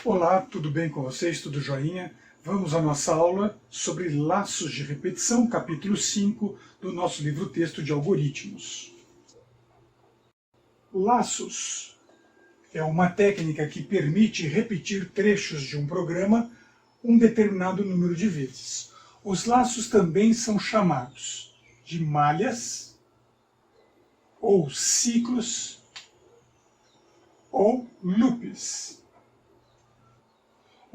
Olá, tudo bem com vocês? Tudo joinha? Vamos à nossa aula sobre laços de repetição, capítulo 5 do nosso livro-texto de algoritmos. Laços é uma técnica que permite repetir trechos de um programa um determinado número de vezes. Os laços também são chamados de malhas, ou ciclos, ou loops.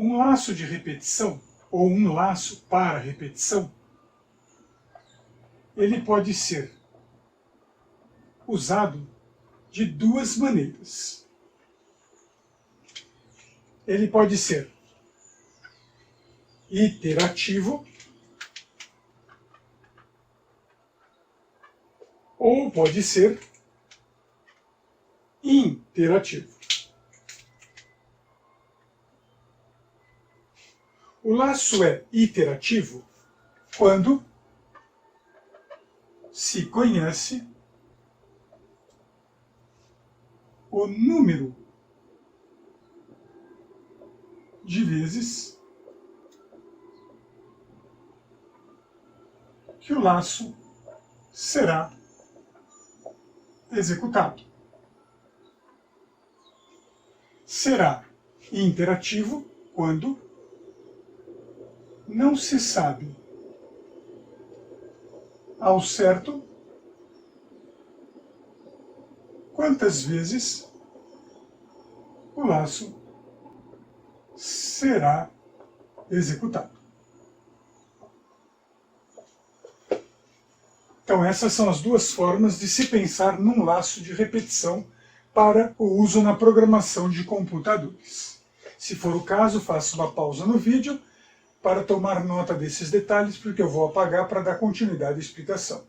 Um laço de repetição, ou um laço para repetição, ele pode ser usado de duas maneiras. Ele pode ser iterativo, ou pode ser interativo. O laço é iterativo quando se conhece o número de vezes que o laço será executado. Será interativo quando não se sabe ao certo quantas vezes o laço será executado. Então essas são as duas formas de se pensar num laço de repetição para o uso na programação de computadores. Se for o caso, faça uma pausa no vídeo para tomar nota desses detalhes, porque eu vou apagar para dar continuidade à explicação.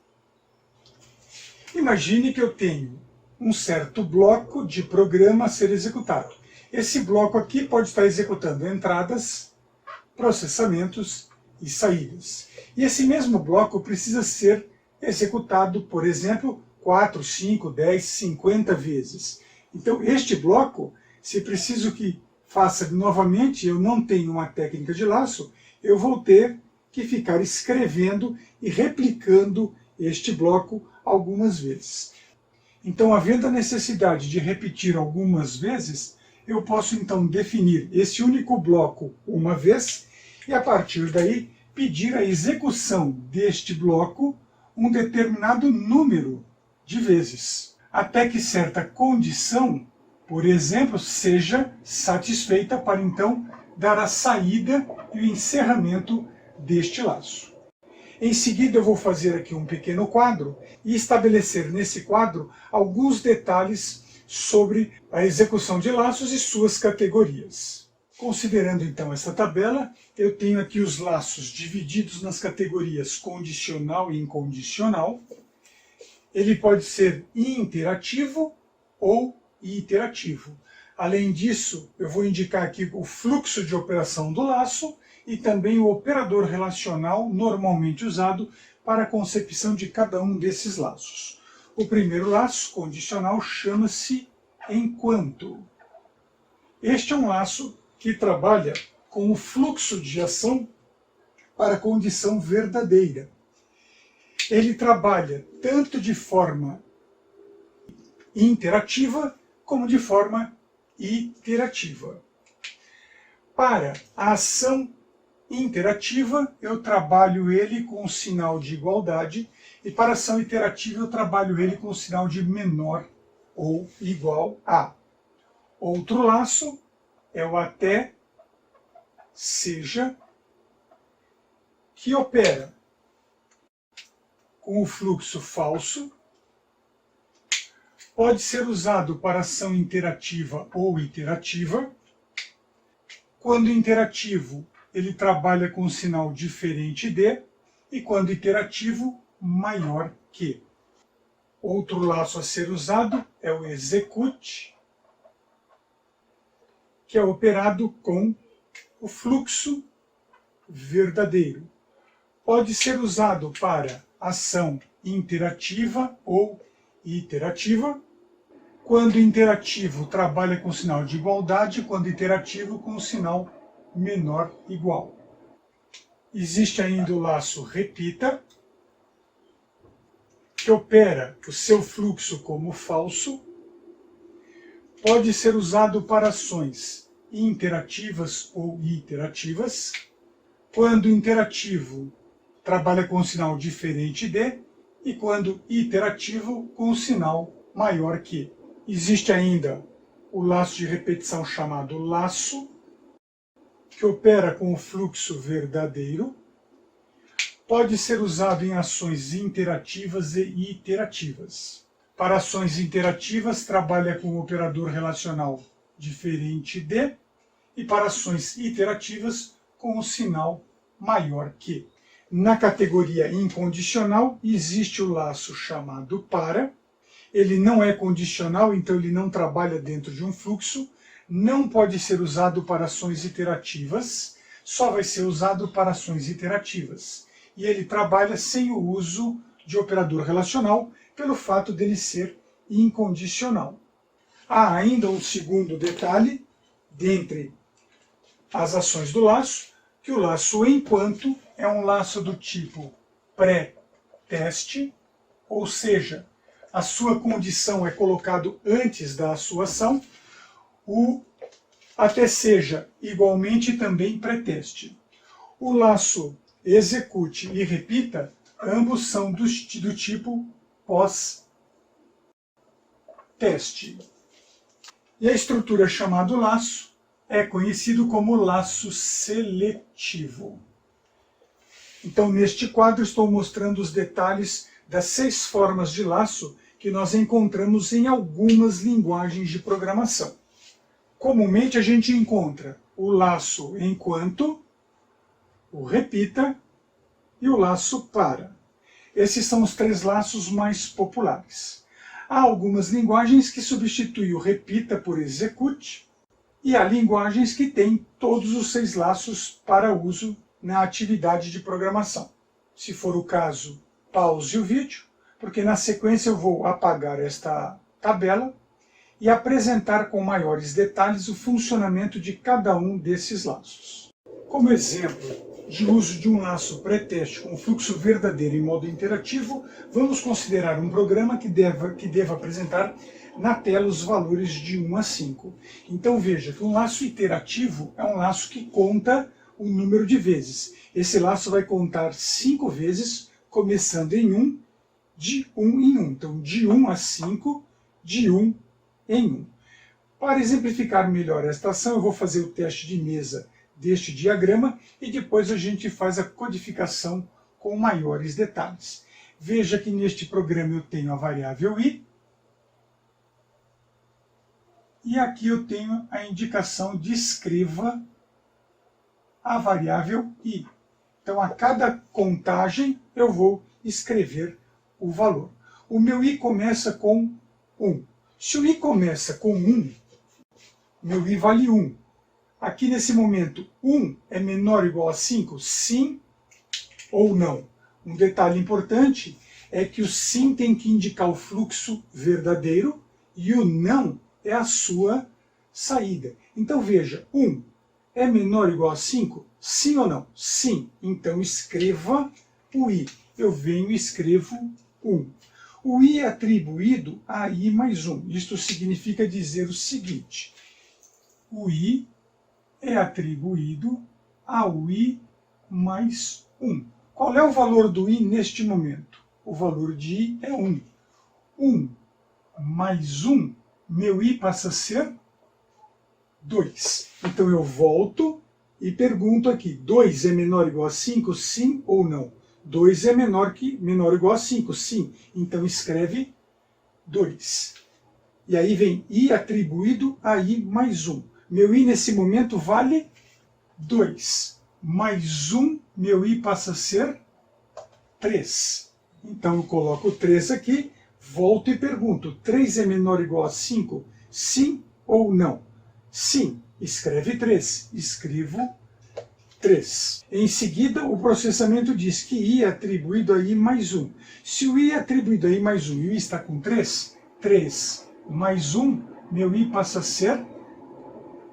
Imagine que eu tenho um certo bloco de programa a ser executado. Esse bloco aqui pode estar executando entradas, processamentos e saídas. E esse mesmo bloco precisa ser executado, por exemplo, 4, 5, 10, 50 vezes. Então, este bloco, se preciso que faça novamente, eu não tenho uma técnica de laço, eu vou ter que ficar escrevendo e replicando este bloco algumas vezes. Então, havendo a necessidade de repetir algumas vezes, eu posso então definir esse único bloco uma vez e, a partir daí, pedir a execução deste bloco um determinado número de vezes, até que certa condição, por exemplo, seja satisfeita para então dar a saída e o encerramento deste laço. Em seguida eu vou fazer aqui um pequeno quadro e estabelecer nesse quadro alguns detalhes sobre a execução de laços e suas categorias. Considerando então essa tabela, eu tenho aqui os laços divididos nas categorias condicional e incondicional. Ele pode ser interativo ou iterativo. Além disso, eu vou indicar aqui o fluxo de operação do laço e também o operador relacional normalmente usado para a concepção de cada um desses laços. O primeiro laço condicional chama-se enquanto. Este é um laço que trabalha com o fluxo de ação para a condição verdadeira. Ele trabalha tanto de forma interativa como de forma iterativa. Para a ação interativa, eu trabalho ele com o sinal de igualdade, e para a ação iterativa, eu trabalho ele com o sinal de menor ou igual a. Outro laço é o até seja, que opera com o fluxo falso, pode ser usado para ação interativa ou iterativa. Quando interativo, ele trabalha com um sinal diferente de, e quando iterativo, maior que. Outro laço a ser usado é o execute, que é operado com o fluxo verdadeiro. Pode ser usado para ação interativa ou iterativa. Quando interativo, trabalha com sinal de igualdade, quando iterativo, com sinal menor igual. Existe ainda o laço repita, que opera o seu fluxo como falso. Pode ser usado para ações interativas ou iterativas. Quando interativo, trabalha com sinal diferente de, e quando iterativo, com sinal maior que. Existe ainda o laço de repetição chamado laço, que opera com o fluxo verdadeiro. Pode ser usado em ações interativas e iterativas. Para ações interativas, trabalha com o operador relacional diferente de, e para ações iterativas, com o sinal maior que. Na categoria incondicional, existe o laço chamado para. Ele não é condicional, então ele não trabalha dentro de um fluxo, não pode ser usado para ações iterativas, só vai ser usado para ações iterativas. E ele trabalha sem o uso de operador relacional, pelo fato dele ser incondicional. Há ainda um segundo detalhe, dentre as ações do laço, que o laço enquanto é um laço do tipo pré-teste, ou seja, a sua condição é colocado antes da sua ação, o até seja igualmente também pré-teste. O laço execute e repita, ambos são do tipo pós-teste. E a estrutura chamada laço é conhecido como laço seletivo. Então, neste quadro, estou mostrando os detalhes das 6 formas de laço que nós encontramos em algumas linguagens de programação. Comumente, a gente encontra o laço enquanto, o repita e o laço para. Esses são os 3 laços mais populares. Há algumas linguagens que substituem o repita por execute, e há linguagens que têm todos os 6 laços para uso na atividade de programação. Se for o caso, pause o vídeo, porque na sequência eu vou apagar esta tabela e apresentar com maiores detalhes o funcionamento de cada um desses laços. Como exemplo de uso de um laço pré-teste com fluxo verdadeiro em modo interativo, vamos considerar um programa que deva apresentar na tela os valores de 1 a 5. Então veja que um laço iterativo é um laço que conta um número de vezes. Esse laço vai contar 5 vezes, começando em 1, de 1 em 1. Então, de 1 a 5, de 1 em 1. Para exemplificar melhor esta ação, eu vou fazer o teste de mesa deste diagrama e depois a gente faz a codificação com maiores detalhes. Veja que neste programa eu tenho a variável i, e aqui eu tenho a indicação de escreva a variável i. Então, a cada contagem, eu vou escrever o valor. O meu i começa com 1. Se o i começa com 1, meu i vale 1. Aqui, nesse momento, 1 é menor ou igual a 5? Sim ou não? Um detalhe importante é que o sim tem que indicar o fluxo verdadeiro e o não é a sua saída. Então, veja, 1 é menor ou igual a 5? Sim ou não? Sim. Então, escreva o i. Eu venho e escrevo 1. O i é atribuído a i mais 1. Isto significa dizer o seguinte: o i é atribuído ao i mais 1. Qual é o valor do i neste momento? O valor de i é 1. 1 mais 1, meu i passa a ser 2. Então eu volto e pergunto aqui, 2 é menor ou igual a 5? Sim ou não? 2 é menor ou igual a 5? Sim. Então escreve 2. E aí vem i atribuído a i mais 1. Meu i nesse momento vale 2. Mais 1, meu i passa a ser 3. Então eu coloco 3 aqui, volto e pergunto, 3 é menor ou igual a 5? Sim ou não? Sim. Escreve 3. Escrevo 3. Em seguida, o processamento diz que i é atribuído a i mais 1. Se o i é atribuído a i mais 1 e o i está com 3, 3 mais 1, meu i passa a ser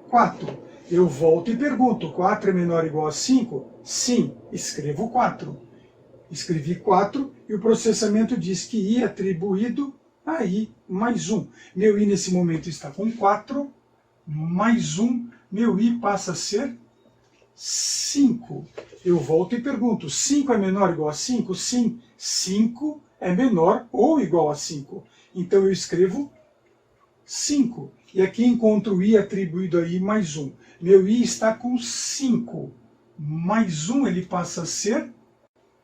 4. Eu volto e pergunto, 4 é menor ou igual a 5? Sim, escrevo 4. Escrevi 4 e o processamento diz que i atribuído a i mais 1. Meu i nesse momento está com 4, mais 1, meu i passa a ser 5. Eu volto e pergunto, 5 é menor ou igual a 5? Sim, 5 é menor ou igual a 5. Então eu escrevo 5. E aqui encontro i atribuído a i mais 1. Meu i está com 5. Mais 1 ele passa a ser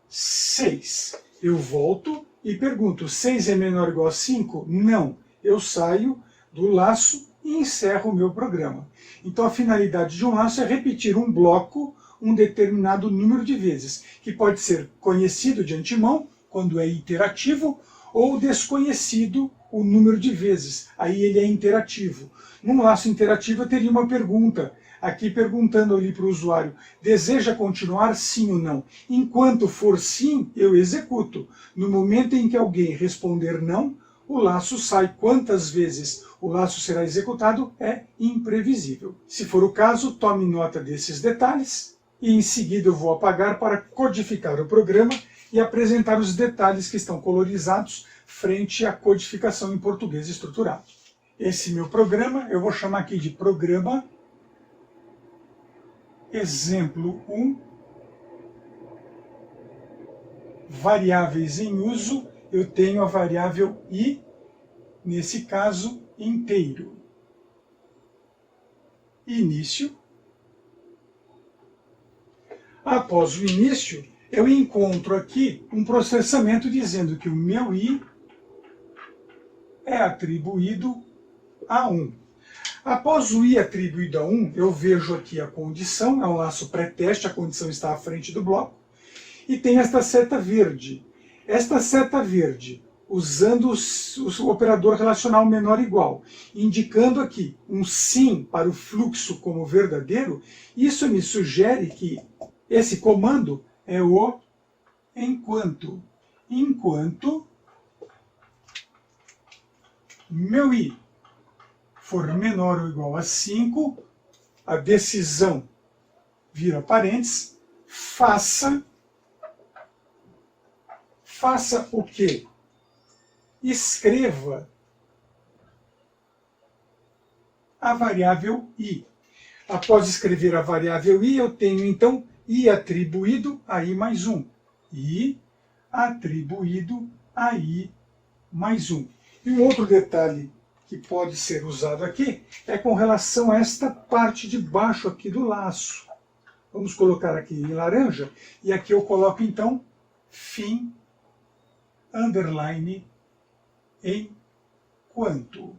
6. Eu volto e pergunto, 6 é menor ou igual a 5? Não. Eu saio do laço e encerro o meu programa. Então a finalidade de um laço é repetir um bloco um determinado número de vezes, que pode ser conhecido de antemão, quando é iterativo, ou desconhecido o número de vezes, aí ele é interativo. Num laço interativo eu teria uma pergunta, aqui perguntando ali para o usuário, deseja continuar sim ou não? Enquanto for sim, eu executo. No momento em que alguém responder não, o laço sai. Quantas vezes o laço será executado é imprevisível. Se for o caso, tome nota desses detalhes e em seguida eu vou apagar para codificar o programa e apresentar os detalhes que estão colorizados frente à codificação em português estruturado. Esse meu programa eu vou chamar aqui de programa exemplo 1, variáveis em uso, eu tenho a variável i, nesse caso, inteiro. Início. Após o início, eu encontro aqui um processamento dizendo que o meu i é atribuído a 1. Após o i atribuído a 1, eu vejo aqui a condição, é um laço pré-teste, a condição está à frente do bloco, e tem esta seta verde. Esta seta verde, usando o operador relacional menor ou igual, indicando aqui um sim para o fluxo como verdadeiro, isso me sugere que esse comando é o enquanto. Enquanto meu i for menor ou igual a 5, a decisão vira parênteses, faça o quê? Escreva a variável i. Após escrever a variável i, eu tenho então i atribuído a i mais 1. I atribuído a i mais 1. E um outro detalhe que pode ser usado aqui é com relação a esta parte de baixo aqui do laço. Vamos colocar aqui em laranja, e aqui eu coloco então fim, underline, enquanto.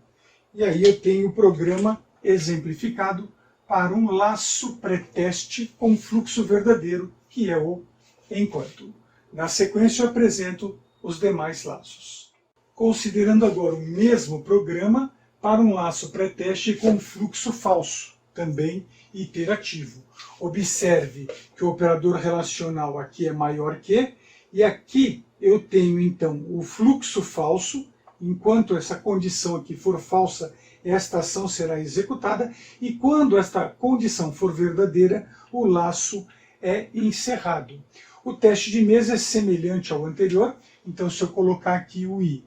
E aí eu tenho o programa exemplificado para um laço pré-teste com fluxo verdadeiro, que é o enquanto. Na sequência eu apresento os demais laços. Considerando agora o mesmo programa para um laço pré-teste com fluxo falso, também iterativo. Observe que o operador relacional aqui é maior que, e aqui eu tenho então o fluxo falso. Enquanto essa condição aqui for falsa, esta ação será executada, e quando esta condição for verdadeira, o laço é encerrado. O teste de mesa é semelhante ao anterior, então se eu colocar aqui o i,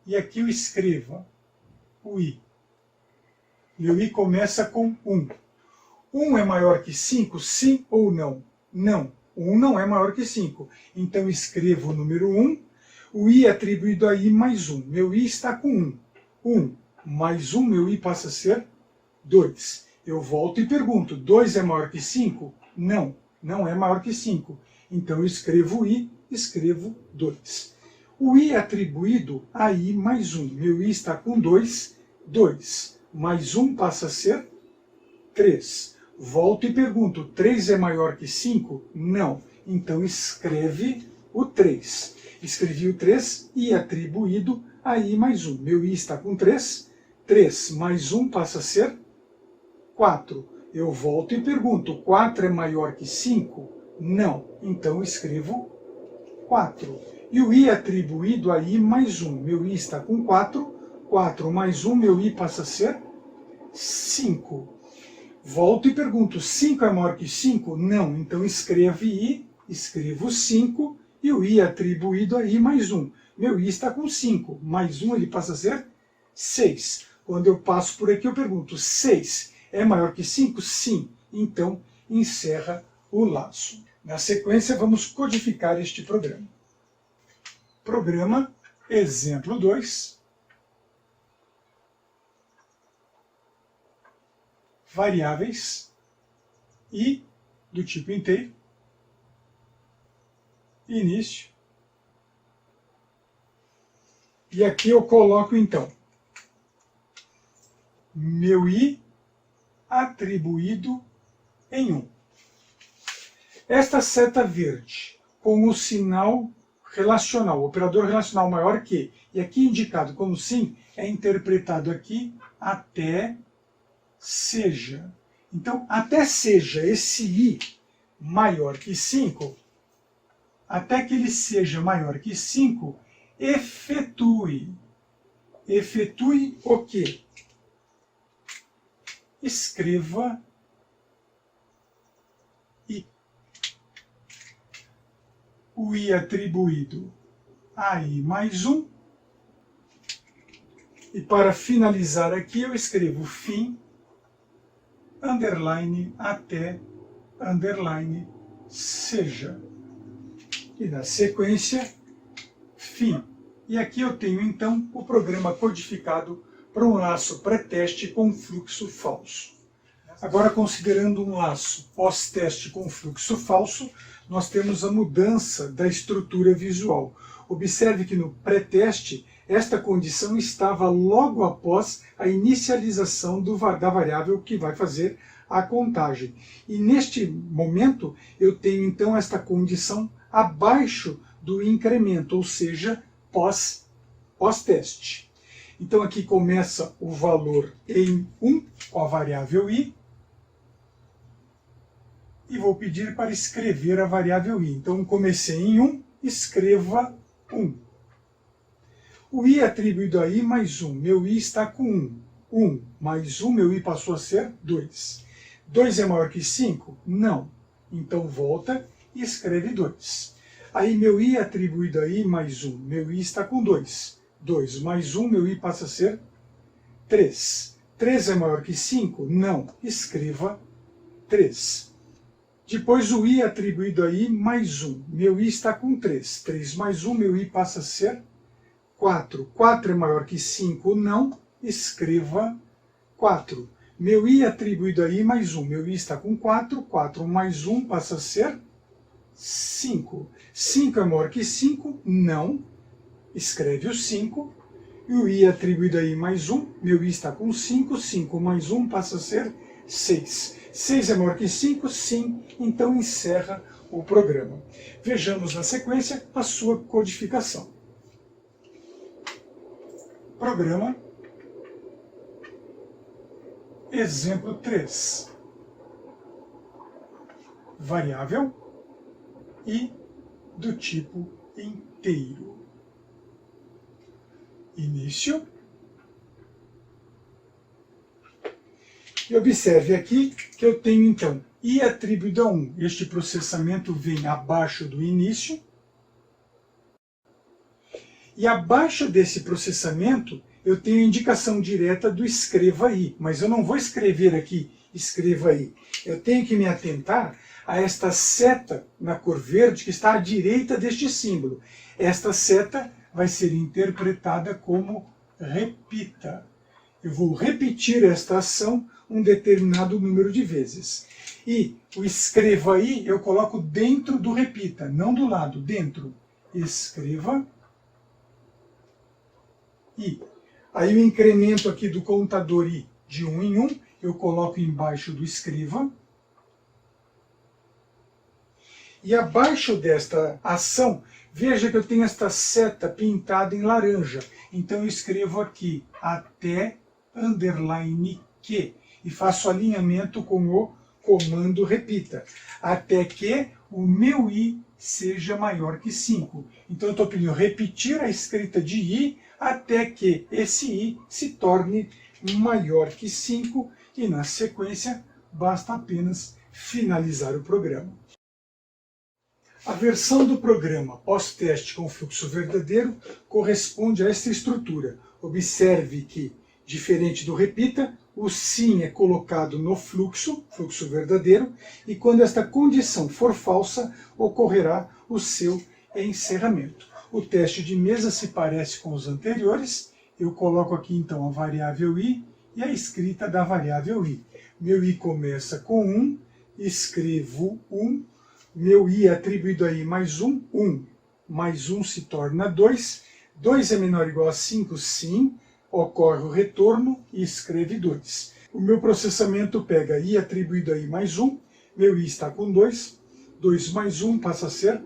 e aqui eu escreva o i, meu i começa com 1. 1 é maior que 5, sim ou não? Não. 1 não é maior que 5. Então escrevo o número 1, o i atribuído a i mais 1. Meu i está com 1. 1 mais 1, meu i passa a ser 2. Eu volto e pergunto, 2 é maior que 5? Não, não é maior que 5. Então eu escrevo i, escrevo 2. O i atribuído a i mais 1. Meu i está com 2, 2 mais 1 passa a ser 3. Volto e pergunto, 3 é maior que 5? Não. Então escreve o 3. Escrevi o 3, i atribuído a i mais 1. Meu i está com 3, 3 mais 1 passa a ser 4. Eu volto e pergunto, 4 é maior que 5? Não. Então escrevo 4. E o i atribuído a i mais 1. Meu i está com 4, 4 mais 1, meu i passa a ser 5. Volto e pergunto, 5 é maior que 5? Não, então escrevo i, escrevo 5 e o i atribuído a i mais 1. Meu i está com 5, mais 1 ele passa a ser 6. Quando eu passo por aqui eu pergunto, 6 é maior que 5? Sim, então encerra o laço. Na sequência vamos codificar este programa. Programa, exemplo 2. Variáveis i do tipo inteiro, início, e aqui eu coloco então meu i atribuído em 1. Esta seta verde com o sinal relacional, o operador relacional maior que, e aqui indicado como sim, é interpretado aqui até seja. Então, até seja esse i maior que 5, até que ele seja maior que 5, efetue. Efetue o quê? Escreva i. O i atribuído a i mais 1. E para finalizar aqui, eu escrevo fim, underline, até, underline, seja. E na sequência, fim. E aqui eu tenho então o programa codificado para um laço pré-teste com fluxo falso. Agora, considerando um laço pós-teste com fluxo falso, nós temos a mudança da estrutura visual. Observe que no pré-teste, esta condição estava logo após a inicialização da variável que vai fazer a contagem. E neste momento, eu tenho então esta condição abaixo do incremento, ou seja, pós-teste. Então aqui começa o valor em 1 com a variável i, e vou pedir para escrever a variável i. Então comecei em 1, escreva 1. O i atribuído a i mais 1, meu i está com 1. 1 mais 1, meu i passou a ser 2. 2 é maior que 5? Não. Então volta e escreve 2. Aí meu i atribuído a i mais 1, meu i está com 2. 2 mais 1, meu i passa a ser 3. 3 é maior que 5? Não. Escreva 3. Depois o i atribuído a i mais 1, meu i está com 3. 3 mais 1, meu i passa a ser 4. 4 é maior que 5? Não. Escreva 4. Meu i atribuído a i mais 1, meu i está com 4. 4 mais 1 passa a ser 5. 5 é maior que 5? Não. Escreve o 5. E o i atribuído a i mais 1, meu i está com 5. 5 mais 1 passa a ser 6. 6 é maior que 5? Sim. Então encerra o programa. Vejamos na sequência a sua codificação. Programa. Exemplo 3. Variável i do tipo inteiro. Início. E observe aqui que eu tenho então i atribuído a 1. Este processamento vem abaixo do início. E abaixo desse processamento eu tenho a indicação direta do escreva i. Mas eu não vou escrever aqui escreva i. Eu tenho que me atentar a esta seta na cor verde que está à direita deste símbolo. Esta seta vai ser interpretada como repita. Eu vou repetir esta ação um determinado número de vezes. E o escreva i eu coloco dentro do repita, não do lado, dentro. Escreva i. Aí o incremento aqui do contador i de 1 em 1, eu coloco embaixo do escreva. E abaixo desta ação, veja que eu tenho esta seta pintada em laranja. Então eu escrevo aqui até underline que e faço alinhamento com o comando repita, até que o meu i seja maior que 5. Então eu estou pedindo repetir a escrita de i até que esse i se torne maior que 5 e, na sequência, basta apenas finalizar o programa. A versão do programa pós-teste com fluxo verdadeiro corresponde a esta estrutura. Observe que, diferente do repita, o sim é colocado no fluxo verdadeiro, e quando esta condição for falsa, ocorrerá o seu encerramento. O teste de mesa se parece com os anteriores. Eu coloco aqui então a variável i e a escrita da variável i. Meu i começa com 1, escrevo 1, meu i atribuído a i mais 1, 1 mais 1 se torna 2, 2 é menor ou igual a 5, sim, ocorre o retorno e escreve 2. O meu processamento pega i atribuído a i mais 1, meu i está com 2, 2 mais 1 passa a ser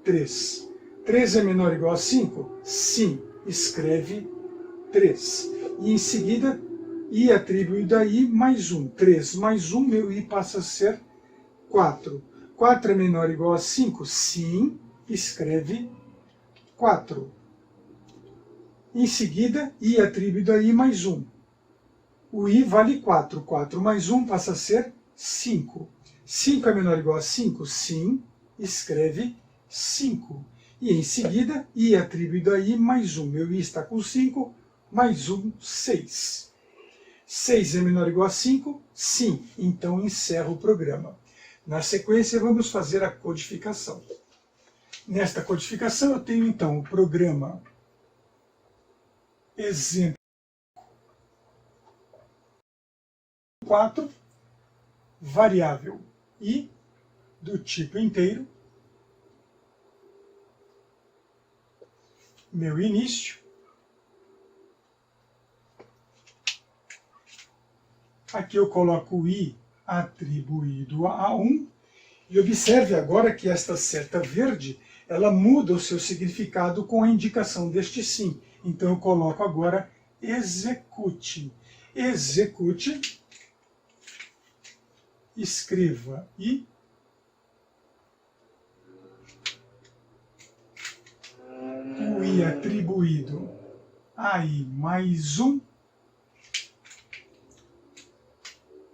3. 3 é menor ou igual a 5? Sim, escreve 3. E em seguida, i atribuído a i mais 1, 3 mais 1, meu i passa a ser 4. 4 é menor ou igual a 5? Sim, escreve 4. Em seguida, i atribuído a i mais 1. O i vale 4. 4 mais 1 passa a ser 5. 5 é menor ou igual a 5? Sim, escreve 5. E em seguida, i atribuído a i mais 1. Meu i está com 5, mais 1, 6. 6 é menor ou igual a 5? Sim, então encerro o programa. Na sequência, vamos fazer a codificação. Nesta codificação, eu tenho então o programa exemplo 4, variável i do tipo inteiro, meu início, aqui eu coloco o i atribuído a 1, e observe agora que esta seta verde, ela muda o seu significado com a indicação deste sim. Então eu coloco agora execute. Execute, escreva i, o i atribuído a i mais 1,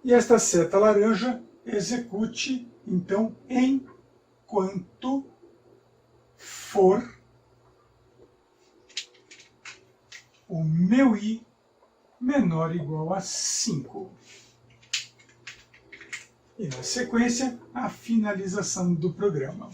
e esta seta laranja execute, então, enquanto for o meu i menor ou igual a 5. E, na sequência, a finalização do programa.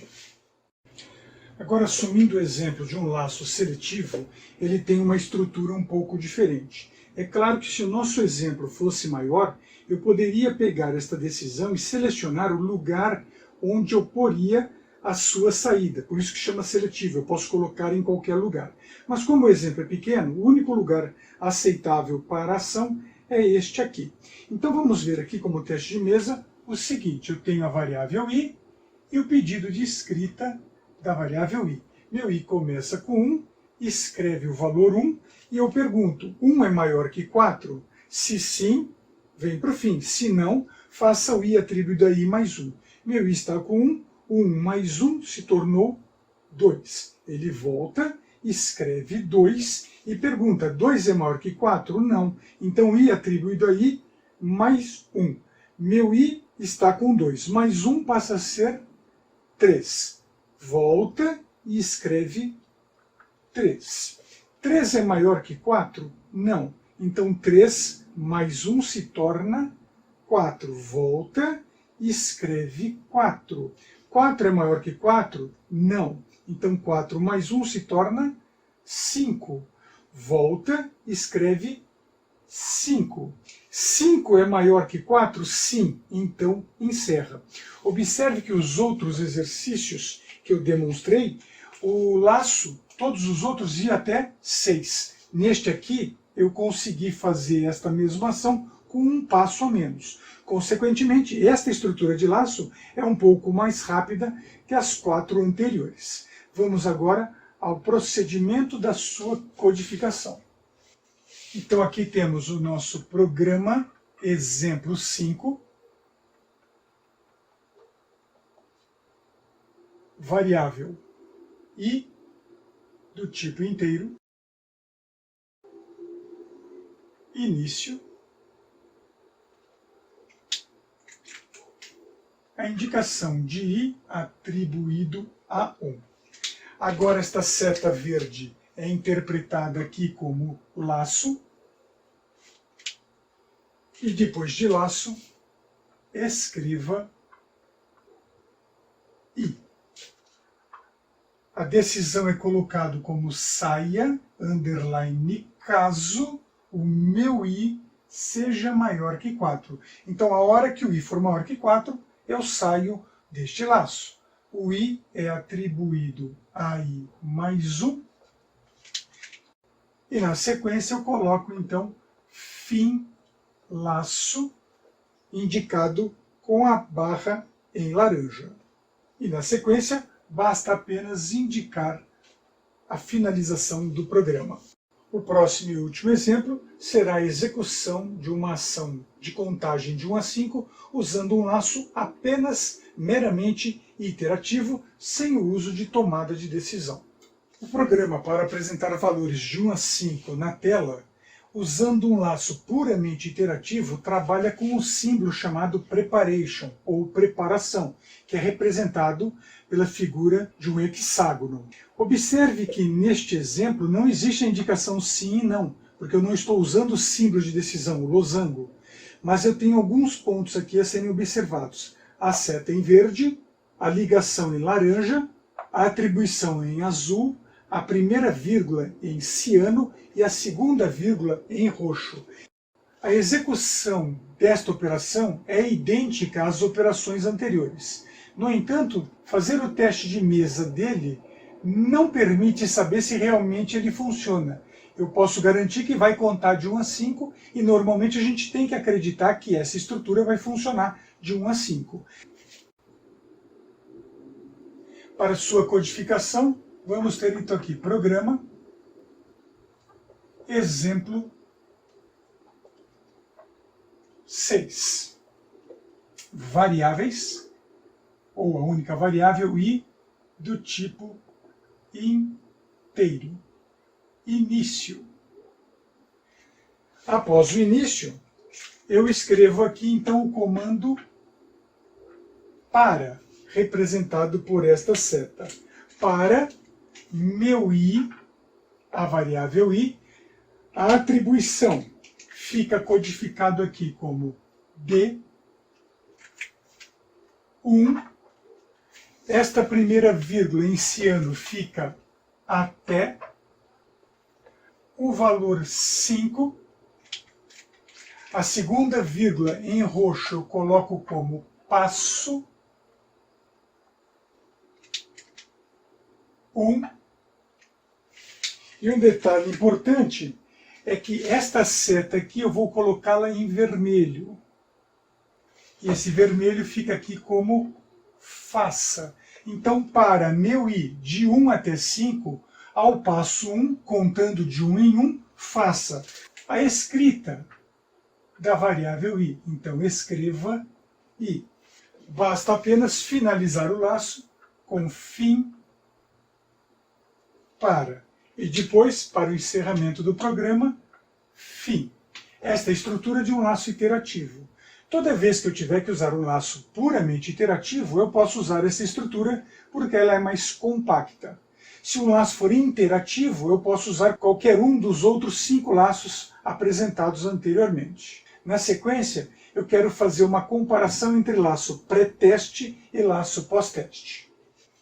Agora, assumindo o exemplo de um laço seletivo, ele tem uma estrutura um pouco diferente. É claro que se o nosso exemplo fosse maior, eu poderia pegar esta decisão e selecionar o lugar onde eu poria a sua saída. Por isso que chama seletivo, eu posso colocar em qualquer lugar. Mas como o exemplo é pequeno, o único lugar aceitável para a ação é este aqui. Então vamos ver aqui como teste de mesa o seguinte: eu tenho a variável i e o pedido de escrita da variável i. Meu i começa com 1, escreve o valor 1, e eu pergunto, 1 é maior que 4? Se sim, vem para o fim. Se não, faça o i atribuído a i mais 1. Meu i está com 1, 1 mais 1 se tornou 2. Ele volta, escreve 2 e pergunta, 2 é maior que 4? Não. Então, i atribuído a i mais 1. Meu i está com 2, mais 1 passa a ser 3. Volta e escreve 3. 3 é maior que 4? Não. Então 3 mais 1 se torna 4. Volta e escreve 4. 4 é maior que 4? Não. Então 4 mais 1 se torna 5. Volta e escreve 5. 5 é maior que 4? Sim. Então encerra. Observe que os outros exercícios que eu demonstrei, o laço, todos os outros iam até 6. Neste aqui, eu consegui fazer esta mesma ação com um passo a menos. Consequentemente, esta estrutura de laço é um pouco mais rápida que as 4 anteriores. Vamos agora ao procedimento da sua codificação. Então aqui temos o nosso programa exemplo 5, variável i do tipo inteiro, início, a indicação de i atribuído a 1. Agora esta seta verde é interpretada aqui como laço, e depois de laço, escreva i. A decisão é colocada como saia, underline, caso o meu i seja maior que 4. Então, a hora que o i for maior que 4, eu saio deste laço. O i é atribuído a i mais 1. E na sequência eu coloco, então, fim laço, indicado com a barra em laranja. E na sequência, basta apenas indicar a finalização do programa. O próximo e último exemplo será a execução de uma ação de contagem de 1 a 5 usando um laço apenas meramente iterativo, sem o uso de tomada de decisão. O programa para apresentar valores de 1 a 5 na tela, usando um laço puramente iterativo, trabalha com um símbolo chamado preparation, ou preparação, que é representado pela figura de um hexágono. Observe que neste exemplo não existe a indicação sim e não, porque eu não estou usando o símbolo de decisão, o losango, mas eu tenho alguns pontos aqui a serem observados. A seta em verde, a ligação em laranja, a atribuição em azul, a primeira vírgula em ciano e a segunda vírgula em roxo. A execução desta operação é idêntica às operações anteriores. No entanto, fazer o teste de mesa dele não permite saber se realmente ele funciona. Eu posso garantir que vai contar de 1 a 5 e normalmente a gente tem que acreditar que essa estrutura vai funcionar de 1 a 5. Para sua codificação, vamos ter então aqui programa, exemplo 6. Variáveis, ou a única variável i do tipo inteiro. Início. Após o início, eu escrevo aqui então o comando para, representado por esta seta. Para meu i, a variável i, a atribuição fica codificado aqui como D1. Esta primeira vírgula em ciano fica até. O valor 5. A segunda vírgula em roxo eu coloco como passo 1. E um detalhe importante é que esta seta aqui eu vou colocá-la em vermelho. E esse vermelho fica aqui como faça. Então, para meu i de 1 até 5, ao passo 1, contando de 1 em 1, faça a escrita da variável i. Então, escreva i. Basta apenas finalizar o laço com fim para. E depois, para o encerramento do programa, fim. Esta é a estrutura de um laço iterativo. Toda vez que eu tiver que usar um laço puramente iterativo, eu posso usar essa estrutura porque ela é mais compacta. Se um laço for interativo, eu posso usar qualquer um dos outros 5 laços apresentados anteriormente. Na sequência, eu quero fazer uma comparação entre laço pré-teste e laço pós-teste.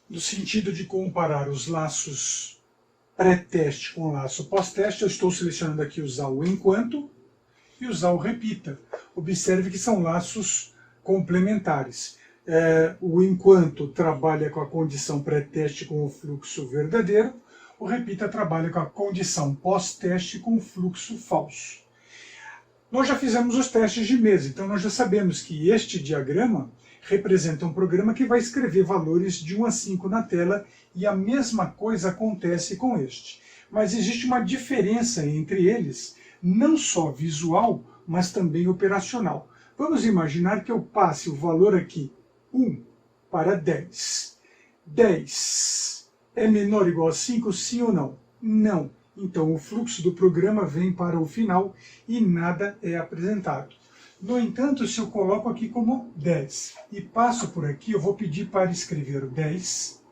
No sentido de comparar os laços pré-teste com o laço pós-teste, eu estou selecionando aqui usar o enquanto e usar o repita. Observe que são laços complementares. O enquanto trabalha com a condição pré-teste com o fluxo verdadeiro, o repita trabalha com a condição pós-teste com o fluxo falso. Nós já fizemos os testes de mesa, então nós já sabemos que este diagrama representa um programa que vai escrever valores de 1 a 5 na tela e a mesma coisa acontece com este. Mas existe uma diferença entre eles, não só visual, mas também operacional. Vamos imaginar que eu passe o valor aqui, 1 para 10. 10 é menor ou igual a 5, sim ou não? Não. então o fluxo do programa vem para o final e nada é apresentado. No entanto, se eu coloco aqui como 10 e passo por aqui, eu vou pedir para escrever o 10,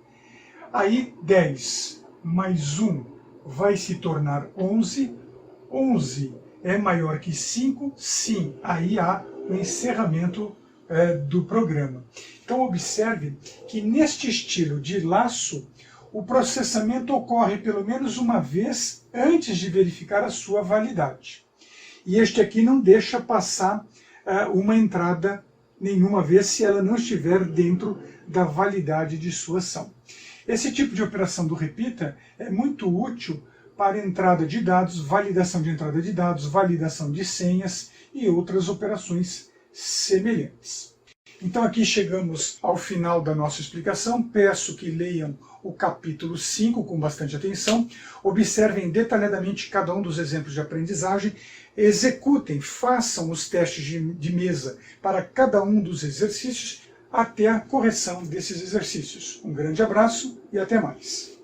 aí 10 mais 1 vai se tornar 11, 11 é maior que 5, sim, aí há o encerramento do programa. Então observe que neste estilo de laço, o processamento ocorre pelo menos uma vez antes de verificar a sua validade. E este aqui não deixa passar uma entrada nenhuma vez se ela não estiver dentro da validade de sua ação. Esse tipo de operação do repita é muito útil para entrada de dados, validação de entrada de dados, validação de senhas e outras operações semelhantes. Então aqui chegamos ao final da nossa explicação. Peço que leiam o capítulo 5 com bastante atenção, observem detalhadamente cada um dos exemplos de aprendizagem, executem, façam os testes de mesa para cada um dos exercícios até a correção desses exercícios. Um grande abraço e até mais.